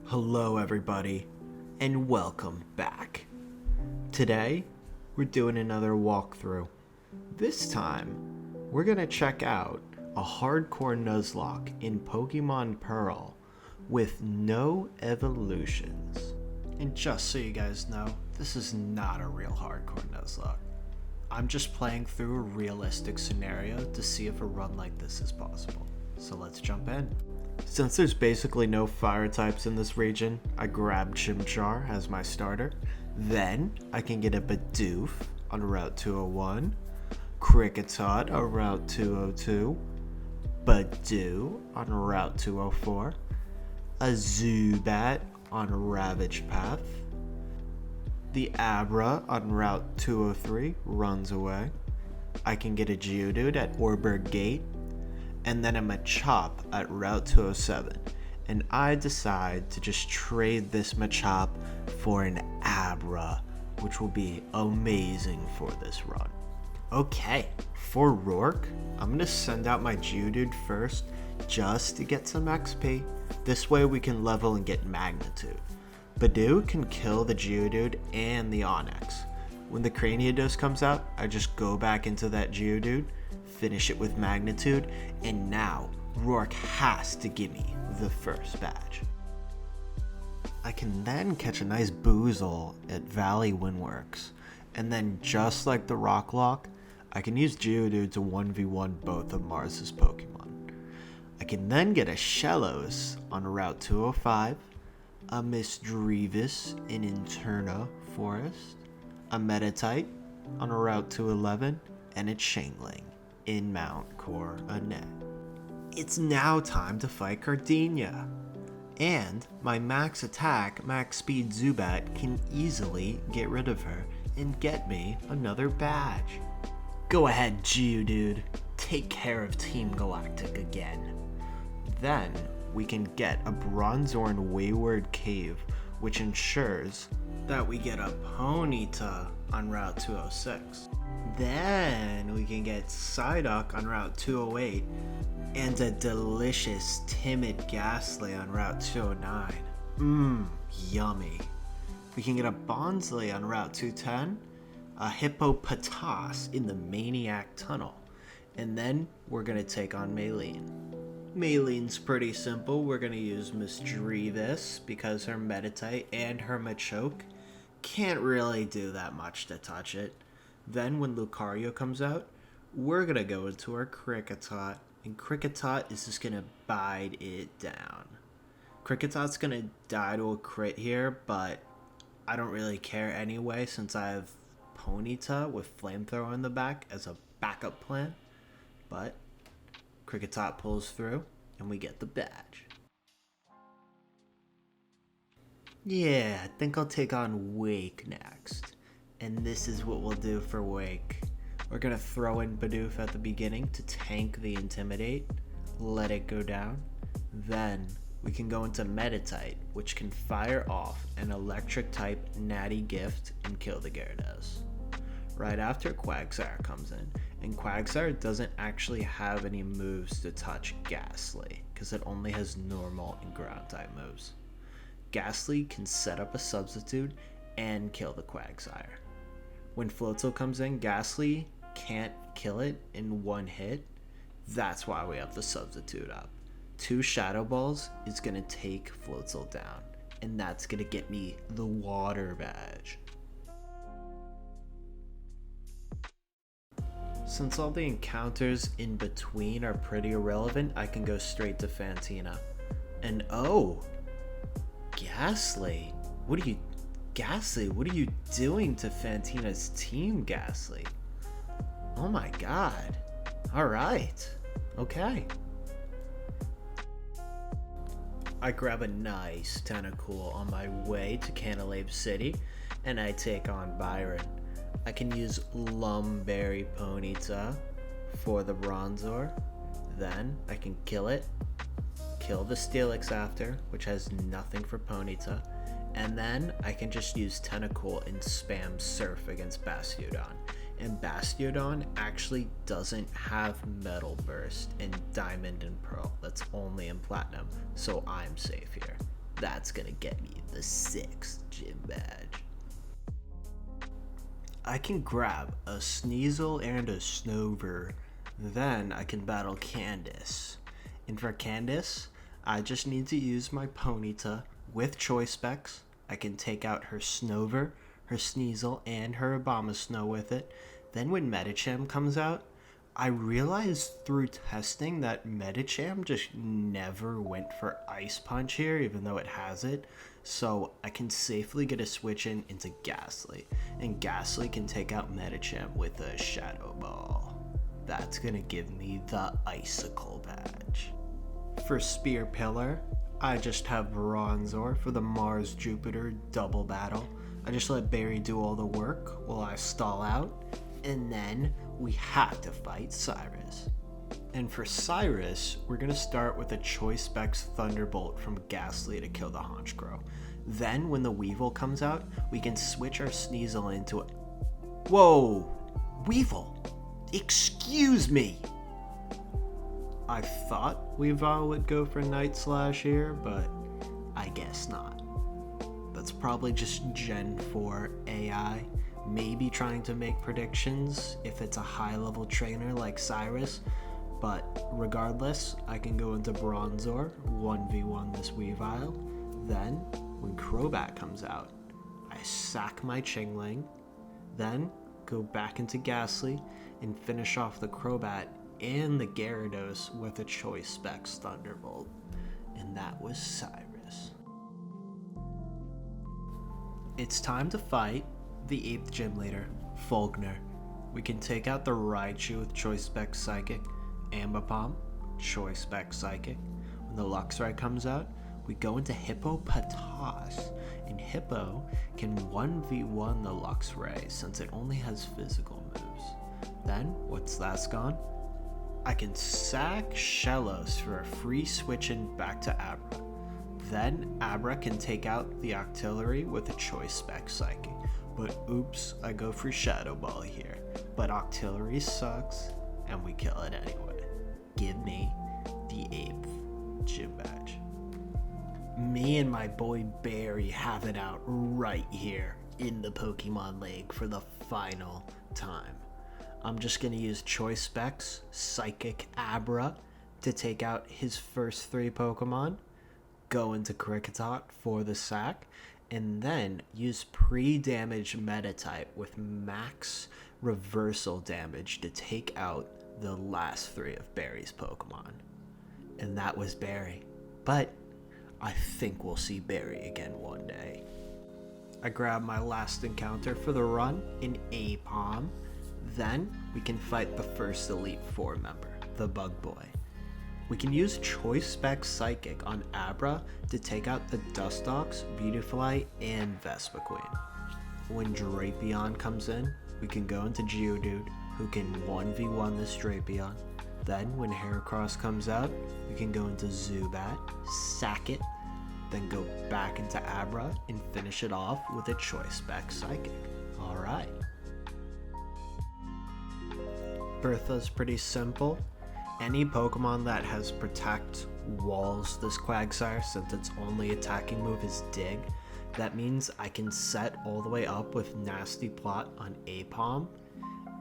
Hello everybody, and welcome back. Today, we're doing another walkthrough. This time, we're gonna check out a hardcore Nuzlocke in Pokemon Pearl with no evolutions. And just so you guys know, this is not a real hardcore Nuzlocke. I'm just playing through a realistic scenario to see if a run like this is possible. So let's jump in. Since there's basically no fire types in this region, I grabbed Chimchar as my starter. Then I can get a Bidoof on Route 201, Kricketot on Route 202, Badoo on Route 204, a Zubat on Ravage Path, the Abra on Route 203 runs away. I can get a Geodude at Orberg Gate, and then a Machop at Route 207, and I decide to just trade this Machop for an Abra, which will be amazing for this run. Okay, for Rourke, I'm going to send out my Geodude first just to get some XP. This way we can level and get Magnitude. Badoo can kill the Geodude and the Onix. When the Cranidos comes out, I just go back into that Geodude, finish it with Magnitude, and now Rourke has to give me the first badge. I can then catch a nice Boozle at Valley Windworks, and then just like the Rock Lock, I can use Geodude to 1v1 both of Mars's Pokemon. I can then get a Shellos on Route 205, a Misdreavus in Interna Forest, a Meditite on Route 211, and a Chingling in Mount Coronet. It's now time to fight Gardenia, and my max attack, max speed Zubat can easily get rid of her and get me another badge. Go ahead, Geodude, take care of Team Galactic again. Then we can get a Bronzorn Wayward Cave, which ensures that we get a Ponyta on Route 206. Then we can get Psyduck on Route 208 and a delicious Timid Ghastly on Route 209. Yummy. We can get a Bonsly on Route 210, a Hippopotas in the Maniac Tunnel, and then we're going to take on Maylene. Maylene's pretty simple. We're going to use Misdreavus because her Meditite and her Machoke can't really do that much to touch it. Then when Lucario comes out, we're going to go into our Kricketot, and Kricketot is just going to bide it down. Cricketot's going to die to a crit here, but I don't really care anyway since I have Ponyta with Flamethrower in the back as a backup plan. But Kricketot pulls through, and we get the badge. Yeah, I think I'll take on Wake next. And this is what we'll do for Wake. We're going to throw in Bidoof at the beginning to tank the Intimidate, let it go down. Then we can go into Meditite, which can fire off an electric type Natty Gift and kill the Gyarados. Right after Quagsire comes in, and Quagsire doesn't actually have any moves to touch Ghastly, because it only has normal and ground type moves. Ghastly can set up a substitute and kill the Quagsire. When Floatzel comes in, Ghastly can't kill it in one hit. That's why we have the substitute up. 2 Shadow Balls is going to take Floatzel down, and that's going to get me the Water Badge. Since all the encounters in between are pretty irrelevant, I can go straight to Fantina. And oh, Ghastly, what are you doing to Fantina's team, Ghastly? Oh my god. Alright. Okay. I grab a nice Tentacool on my way to Canalave City, and I take on Byron. I can use Lumberry Ponyta for the Bronzor. Then I can kill it, kill the Steelix after, which has nothing for Ponyta, and then I can just use Tentacool and spam Surf against Bastiodon. And Bastiodon actually doesn't have Metal Burst in Diamond and Pearl. That's only in Platinum, so I'm safe here. That's gonna get me the 6th gym badge. I can grab a Sneasel and a Snover. Then I can battle Candace. And for Candace, I just need to use my Ponyta with Choice Specs. I can take out her Snover, her Sneasel, and her Abomasnow with it. Then when Medicham comes out, I realized through testing that Medicham just never went for Ice Punch here, even though it has it. So I can safely get a switch into Ghastly. And Ghastly can take out Medicham with a Shadow Ball. That's gonna give me the Icicle badge. For Spear Pillar, I just have Bronzor for the Mars-Jupiter double battle. I just let Barry do all the work while I stall out. And then we have to fight Cyrus. And for Cyrus, we're going to start with a Choice Specs Thunderbolt from Ghastly to kill the Honchkrow. Then when the Weevil comes out, we can switch our Sneasel into it. Whoa! Weevil! Excuse me! I thought Weavile would go for Night Slash here, but I guess not. That's probably just Gen 4 AI. Maybe trying to make predictions if it's a high-level trainer like Cyrus, but regardless, I can go into Bronzor, 1v1 this Weavile. Then, when Crobat comes out, I sack my Chingling, then go back into Ghastly and finish off the Crobat and the Gyarados with a Choice Specs Thunderbolt. And that was Cyrus. It's time to fight the 8th gym leader, Fulkner. We can take out the Raichu with Choice Specs Psychic, Ambipom, Choice Specs Psychic. When the Luxray comes out, we go into Hippopotas, and Hippo can 1v1 the Luxray since it only has physical moves. Then, once that's gone, I can sack Shellos for a free switch in back to Abra. Then Abra can take out the Octillery with a Choice Specs Psychic. But oops, I go for Shadow Ball here. But Octillery sucks, and we kill it anyway. Give me the 8th gym badge. Me and my boy Barry have it out right here in the Pokemon League for the final time. I'm just going to use Choice Specs, Psychic Abra to take out his first 3 Pokemon, go into Kricketot for the sack, and then use pre-damage Meta-type with max reversal damage to take out the last 3 of Barry's Pokemon. And that was Barry. But I think we'll see Barry again one day. I grab my last encounter for the run in Apom. Then we can fight the first Elite Four member, the Bug Boy. We can use Choice Specs Psychic on Abra to take out the Dustox, Beautifly, and Vespiquen. When Drapion comes in, we can go into Geodude, who can 1v1 this Drapion. Then when Heracross comes out, we can go into Zubat, sack it, then go back into Abra and finish it off with a Choice Specs Psychic. Alright. Bertha's pretty simple. Any Pokemon that has Protect walls this Quagsire since its only attacking move is Dig. That means I can set all the way up with Nasty Plot on Apom,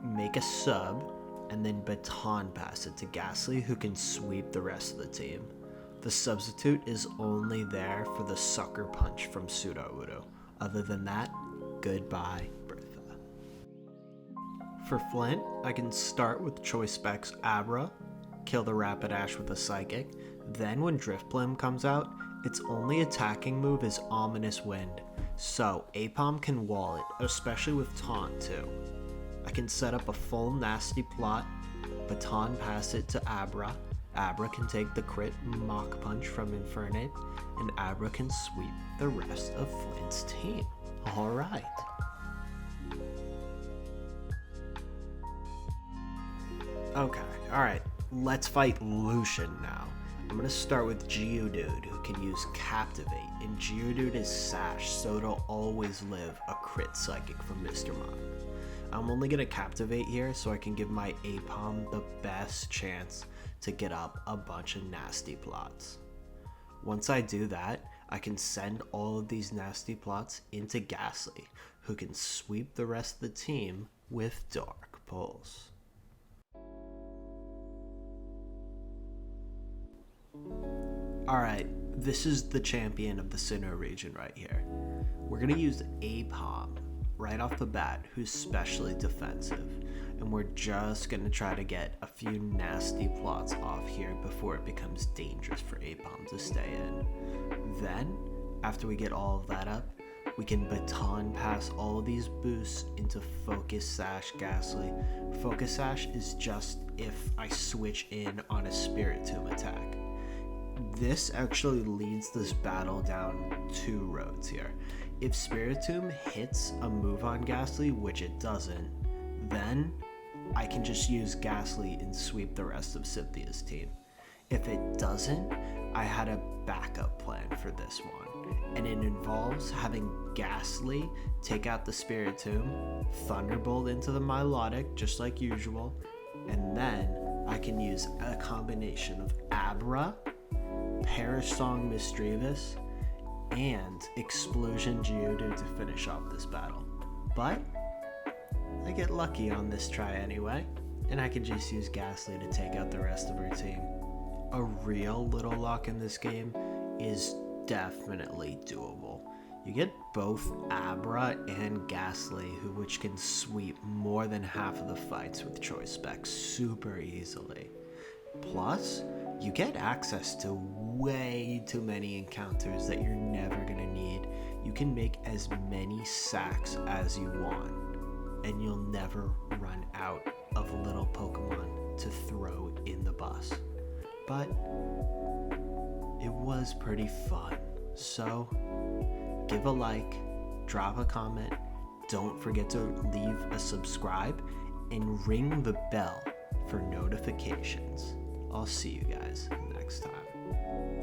make a sub, and then Baton Pass it to Ghastly, who can sweep the rest of the team. The substitute is only there for the Sucker Punch from Sudowoodo. Other than that, goodbye, Bertha. For Flint, I can start with Choice Specs Abra, kill the Rapidash with a Psychic. Then when Drifblim comes out, its only attacking move is Ominous Wind, so Apom can wall it, especially with Taunt too. I can set up a full Nasty Plot, Baton Pass it to Abra. Abra can take the crit Mach Punch from Infernape, and Abra can sweep the rest of Flint's team. Alright. Okay, alright. Let's fight Lucian now. I'm going to start with Geodude, who can use Captivate, and Geodude is Sash, so it'll always live a crit Psychic from Mr. Mime. I'm only going to Captivate here so I can give my Apom the best chance to get up a bunch of Nasty Plots. Once I do that, I can send all of these nasty plots into Ghastly, who can sweep the rest of the team with Dark Pulse. Alright, this is the champion of the Sinnoh region right here. We're going to use Apom right off the bat, who's specially defensive, and we're just going to try to get a few nasty plots off here before it becomes dangerous for Apom to stay in. Then, after we get all of that up, we can baton pass all of these boosts into Focus Sash Ghastly. Focus Sash is just if I switch in on a Spiritomb attack. This actually leads this battle down two roads here. If Spiritomb hits a move on Ghastly, which it doesn't, then I can just use Ghastly and sweep the rest of Cynthia's team. If it doesn't, I had a backup plan for this one, and it involves having Ghastly take out the Spiritomb, Thunderbolt into the Milotic just like usual, and then I can use a combination of Abra, Perish Song Misdreavus, and Explosion Geodude to finish off this battle. But I get lucky on this try anyway, and I can just use Ghastly to take out the rest of her team. A real little lock in this game is definitely doable. You get both Abra and Ghastly, which can sweep more than half of the fights with Choice Spec super easily. Plus, you get access to way too many encounters that you're never gonna need. You can make as many sacks as you want, and you'll never run out of little Pokemon to throw in the bus. But it was pretty fun, so give a like, drop a comment, don't forget to leave a subscribe, and ring the bell for notifications. I'll see you guys next time.